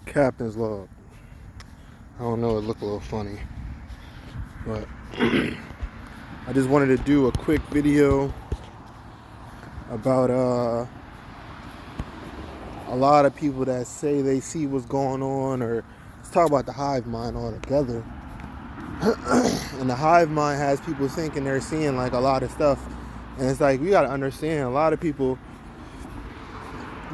Captain's log. I don't know, it looked a little funny. But I just wanted to do a quick video about a lot of people that say they see what's going on, or let's talk about the hive mind altogether. And the hive mind has people thinking they're seeing like a lot of stuff. And it's like, we got to understand, a lot of people,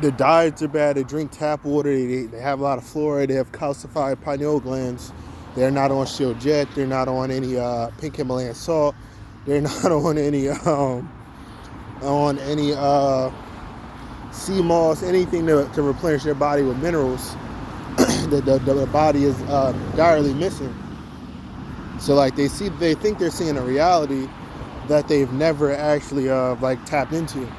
their diets are bad. They drink tap water. They have a lot of fluoride. They have calcified pineal glands. They're not on Shield Jet. They're not on any pink Himalayan salt. They're not on any sea moss, anything to replenish their body with minerals that the body is direly missing. So like they think they're seeing a reality that they've never actually tapped into.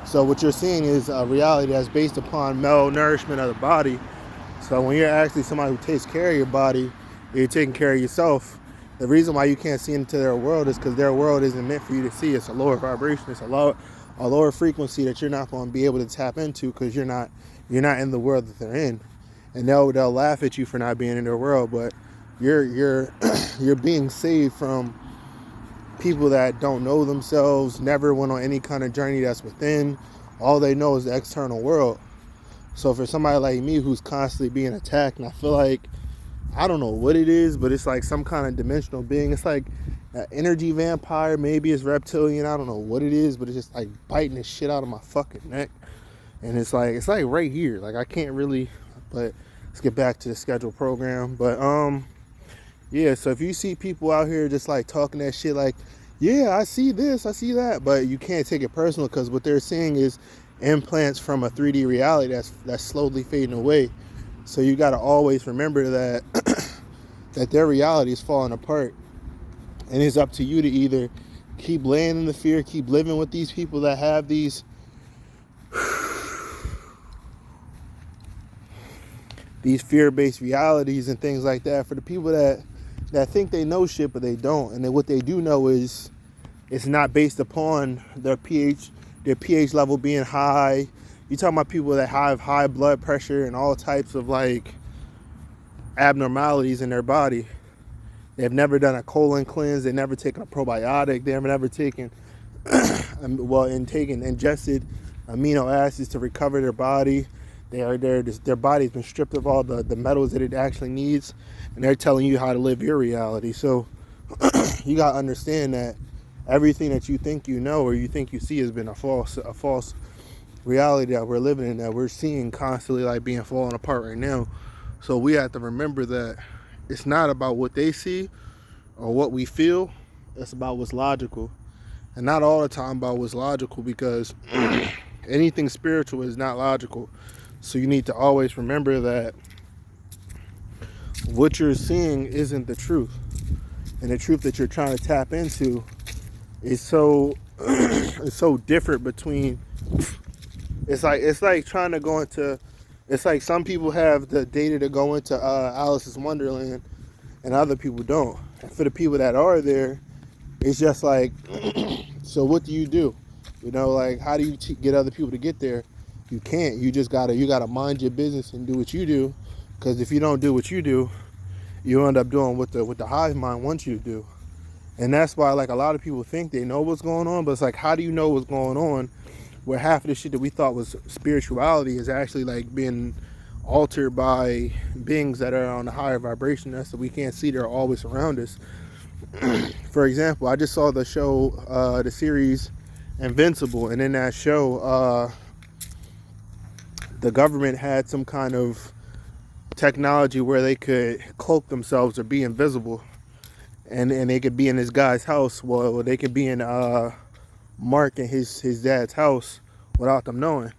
So what you're seeing is a reality that's based upon malnourishment of the body. So when you're actually somebody who takes care of your body, you're taking care of yourself. The reason why you can't see into their world is because their world isn't meant for you to see. It's a lower vibration. It's a lower frequency that you're not going to be able to tap into because you're not in the world that they're in. And they'll laugh at you for not being in their world, but you're being saved from people that don't know themselves, never went on any kind of journey that's within. All they know is the external world. So for somebody like me who's constantly being attacked, and I feel like, I don't know what it is, but it's like some kind of dimensional being. It's like an energy vampire, maybe it's reptilian, I don't know what it is, but it's just like biting the shit out of my fucking neck. And it's like right here. Like I can't really, but let's get back to the scheduled program. But yeah, so if you see people out here just like talking that shit like, yeah, I see this, I see that, but you can't take it personal because what they're seeing is implants from a 3D reality that's slowly fading away. So you got to always remember that that their reality is falling apart. And it's up to you to either keep laying in the fear, keep living with these people that have these fear-based realities and things like that. For the people that think they know shit, but they don't. And then what they do know is it's not based upon their pH level being high. You're talking about people that have high blood pressure and all types of like abnormalities in their body. They've never done a colon cleanse. They've never taken a probiotic. They've never taken, ingested amino acids to recover their body. Their body's been stripped of all the metals that it actually needs, and they're telling you how to live your reality. So you got to understand that everything that you think you know or you think you see has been a false reality that we're living in, that we're seeing constantly like being falling apart right now. So we have to remember that it's not about what they see or what we feel. It's about what's logical, and not all the time about what's logical, because anything spiritual is not logical. So you need to always remember that what you're seeing isn't the truth. And the truth that you're trying to tap into is so it's so different between, it's like trying to go into, it's like some people have the data to go into Alice's Wonderland and other people don't. And for the people that are there, it's just like, so what do? You know, like, how do you get other people to get there? You can't. You gotta mind your business and do what you do, because if you don't do what you do, you end up doing what the hive mind wants you to do. And that's why, like, a lot of people think they know what's going on, but it's like, how do you know what's going on where half of the shit that we thought was spirituality is actually like being altered by beings that are on a higher vibration that we can't see? They're always around us. For example, I just saw the show, the series Invincible, and in that show, the government had some kind of technology where they could cloak themselves or be invisible, and they could be in this guy's house. Well, they could be in Mark and his dad's house without them knowing.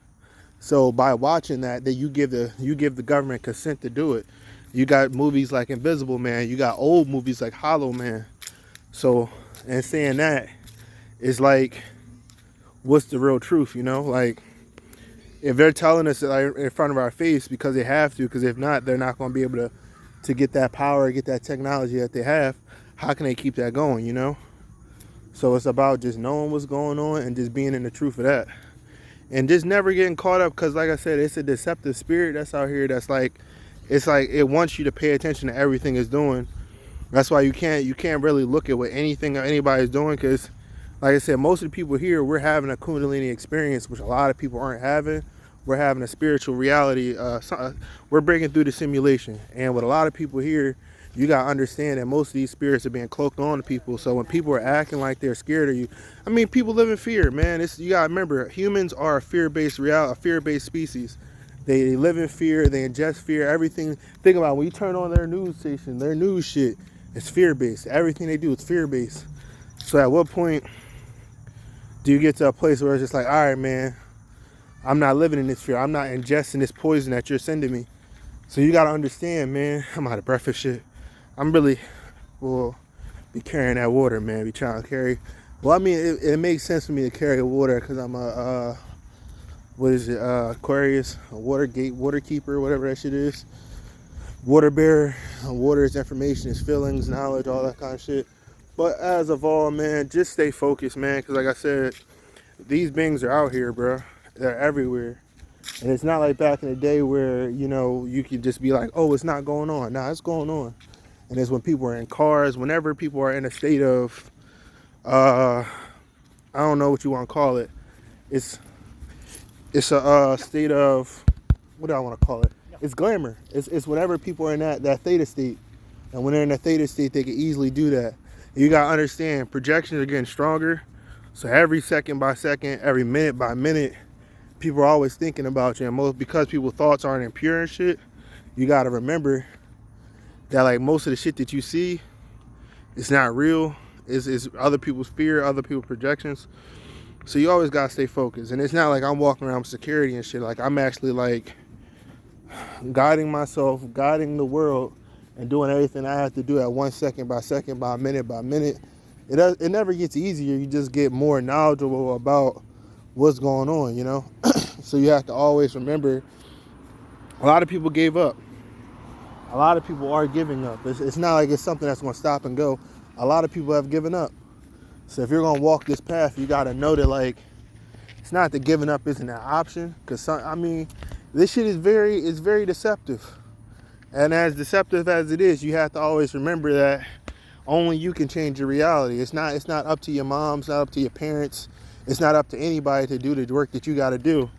So by watching that, you give the government consent to do it. You got movies like Invisible Man. You got old movies like Hollow Man. So, and saying that is like, what's the real truth? You know, like, if they're telling us like in front of our face because they have to, because if not, they're not going to be able to get that power, get that technology that they have. How can they keep that going, you know? So it's about just knowing what's going on and just being in the truth of that. And just never getting caught up, because like I said, it's a deceptive spirit that's out here that's like it's like it wants you to pay attention to everything it's doing. That's why you can't really look at what anything or anybody's doing, because like I said, most of the people here, we're having a Kundalini experience, which a lot of people aren't having. We're having a spiritual reality. We're breaking through the simulation. And with a lot of people here, you got to understand that most of these spirits are being cloaked on to people. So when people are acting like they're scared of you, I mean, people live in fear, man. You got to remember, humans are a fear-based species. They live in fear. They ingest fear. Everything. Think about it, when you turn on their news station, their news shit, it's fear-based. Everything they do is fear-based. So at what point do you get to a place where it's just like, all right, man, I'm not living in this fear. I'm not ingesting this poison that you're sending me. So you got to understand, man, I'm out of breath and shit. I'm really, will be carrying that water, man. Be trying to carry. Well, I mean, it makes sense for me to carry water because I'm a, what is it, Aquarius, a water keeper, whatever that shit is. Water bearer. Water is information, is feelings, knowledge, all that kind of shit. But as of all, man, just stay focused, man. Because like I said, these beings are out here, bro. They're everywhere. And it's not like back in the day where, you know, you could just be like, oh, it's not going on. Nah, it's going on. And it's when people are in cars, whenever people are in a state of, I don't know what you want to call it. It's a state of, what do I want to call it? It's glamour. It's whenever people are in that theta state. And when they're in that theta state, they can easily do that. And you got to understand, projections are getting stronger. So every second by second, every minute by minute, people are always thinking about you. And because people's thoughts aren't impure and shit, you got to remember that like most of the shit that you see, it's not real. It's other people's fear, other people's projections. So you always got to stay focused. And it's not like I'm walking around with security and shit. Like I'm actually like guiding myself, guiding the world, and doing everything I have to do at 1 second by second, by minute by minute. It never gets easier. You just get more knowledgeable about what's going on, you know? So you have to always remember, a lot of people gave up. A lot of people are giving up. It's not like it's something that's going to stop and go. A lot of people have given up. So if you're going to walk this path, you got to know that, like, it's not that giving up isn't an option. Because, I mean, this shit is very deceptive. And as deceptive as it is, you have to always remember that only you can change your reality. It's not up to your mom. It's not up to your parents. It's not up to anybody to do the work that you got to do.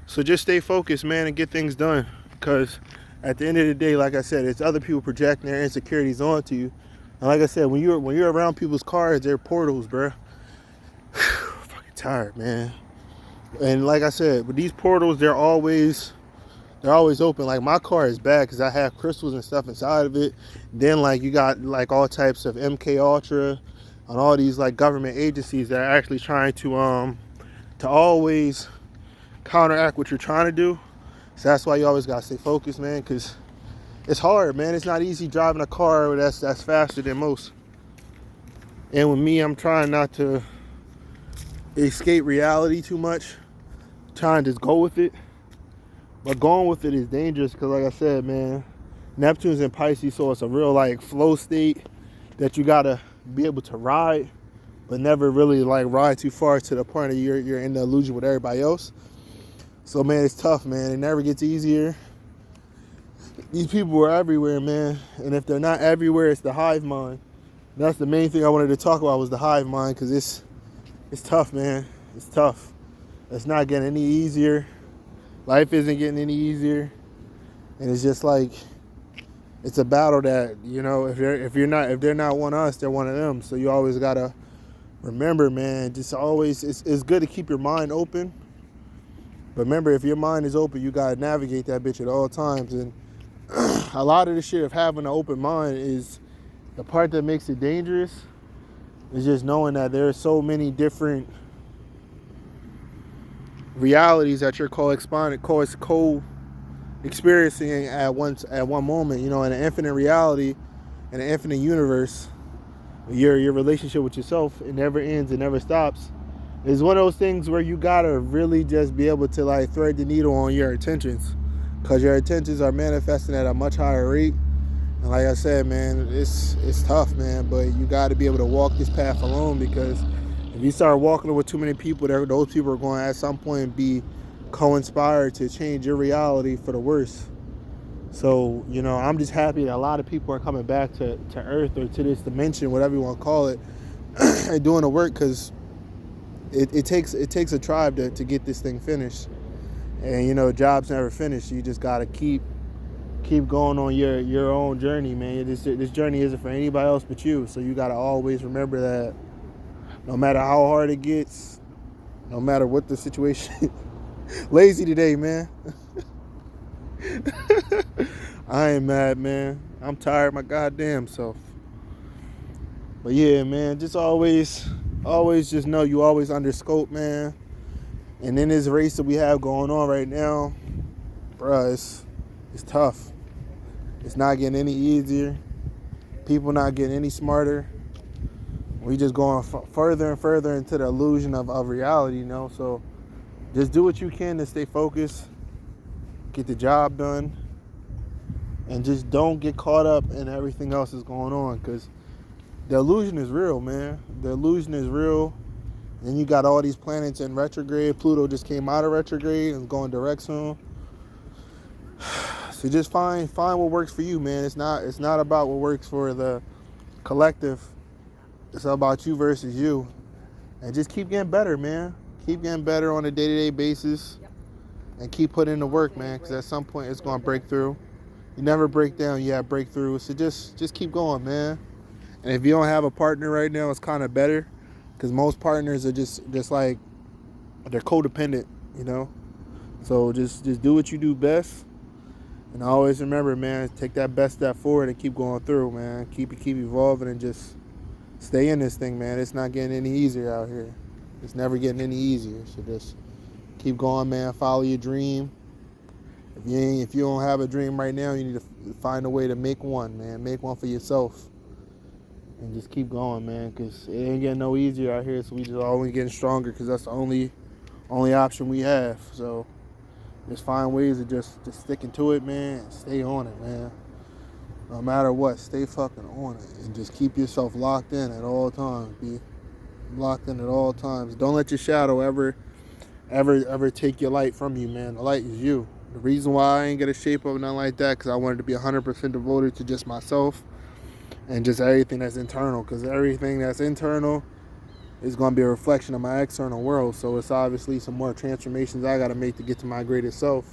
So just stay focused, man, and get things done. Because at the end of the day, like I said, it's other people projecting their insecurities onto you. And like I said, when you're around people's cars, they're portals, bro. Fucking tired, man. And like I said, with these portals, they're always open. Like my car is bad because I have crystals and stuff inside of it. Then like you got like all types of MK Ultra and all these like government agencies that are actually trying to always counteract what you're trying to do. So that's why you always gotta stay focused, man, because it's hard, man. It's not easy driving a car that's faster than most. And with me, I'm trying not to escape reality too much. Trying to just go with it. But going with it is dangerous because, like I said, man, Neptune's in Pisces, so it's a real like flow state that you gotta be able to ride, but never really like ride too far to the point of you're in the illusion with everybody else. So man, it's tough, man. It never gets easier. These people are everywhere, man. And if they're not everywhere, it's the hive mind. That's the main thing I wanted to talk about, was the hive mind, because it's tough, man. It's tough. It's not getting any easier. Life isn't getting any easier. And it's just like, it's a battle that, you know, if they're not one of us, they're one of them. So you always gotta remember, man, just always, it's good to keep your mind open. But remember, if your mind is open, you gotta navigate that bitch at all times. And a lot of the shit of having an open mind is the part that makes it dangerous. Is just knowing that there are so many different realities that you're co-experiencing at one moment. You know, in an infinite reality, in an infinite universe, your relationship with yourself, it never ends, it never stops. It's one of those things where you gotta really just be able to like thread the needle on your intentions, because your intentions are manifesting at a much higher rate. And like I said, man, it's tough, man, but you got to be able to walk this path alone, because if you start walking with too many people, those people are going to at some point be co-inspired to change your reality for the worse. So, I'm just happy that a lot of people are coming back to Earth or to this dimension, whatever you want to call it, and doing the work, because it takes a tribe to get this thing finished. And job's never finished. You just gotta keep going on your own journey, man. This journey isn't for anybody else but you. So you gotta always remember that no matter how hard it gets, no matter what the situation. Lazy today, man. I ain't mad, man. I'm tired my goddamn self. But yeah, man, just always just know you always under scope, man. And in this race that we have going on right now, bruh, it's tough. It's not getting any easier. People not getting any smarter. We just going further and further into the illusion of reality, So just do what you can to stay focused, get the job done, and just don't get caught up in everything else that's going on, because the illusion is real, man. The illusion is real. And you got all these planets in retrograde. Pluto just came out of retrograde and is going direct soon. So just find what works for you, man. It's not about what works for the collective. It's about you versus you. And just keep getting better, man. Keep getting better on a day-to-day basis. And keep putting in the work, man, because at some point it's going to break through. You never break down, you have breakthroughs. So just keep going, man. And if you don't have a partner right now, it's kind of better, because most partners are just like, they're codependent, So just do what you do best. And always remember, man, take that best step forward and keep going through, man. Keep evolving and just stay in this thing, man. It's not getting any easier out here. It's never getting any easier. So just keep going, man. Follow your dream. If you don't have a dream right now, you need to find a way to make one, man. Make one for yourself. And just keep going, man, because it ain't getting no easier out here. So we just always getting stronger, because that's the only option we have. So just find ways of just sticking to it, man, and stay on it, man. No matter what, stay fucking on it, and just keep yourself locked in at all times. Be locked in at all times. Don't let your shadow ever take your light from you, man. The light is you. The reason why I ain't get a shape up, nothing like that, because I wanted to be 100% devoted to just myself and just everything that's internal, because everything that's internal is going to be a reflection of my external world. So it's obviously some more transformations I got to make to get to my greatest self.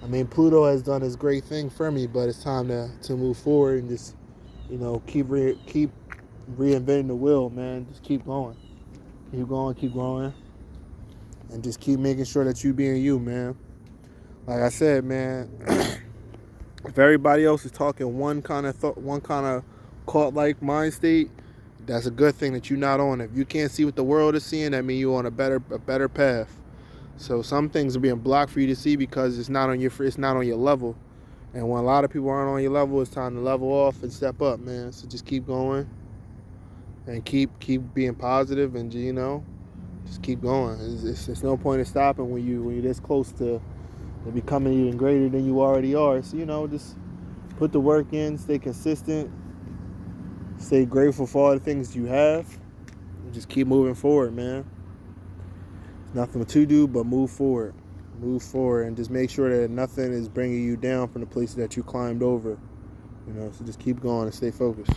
I mean, Pluto has done his great thing for me, but it's time to move forward and just, keep reinventing the wheel, man. Just keep going. Keep going, keep growing. And just keep making sure that you being you, man. Like I said, man, if everybody else is talking one kind of cult-like mind state, that's a good thing that you're not on. If you can't see what the world is seeing, that means you're on a better path. So some things are being blocked for you to see because it's not on your level. And when a lot of people aren't on your level, it's time to level off and step up, man. So just keep going and keep being positive, and just keep going. It's no point in stopping when you're this close to becoming even greater than you already are. So just put the work in, stay consistent. Stay grateful for all the things you have. And just keep moving forward, man. There's nothing to do but move forward. Move forward, and just make sure that nothing is bringing you down from the places that you climbed over. So just keep going and stay focused.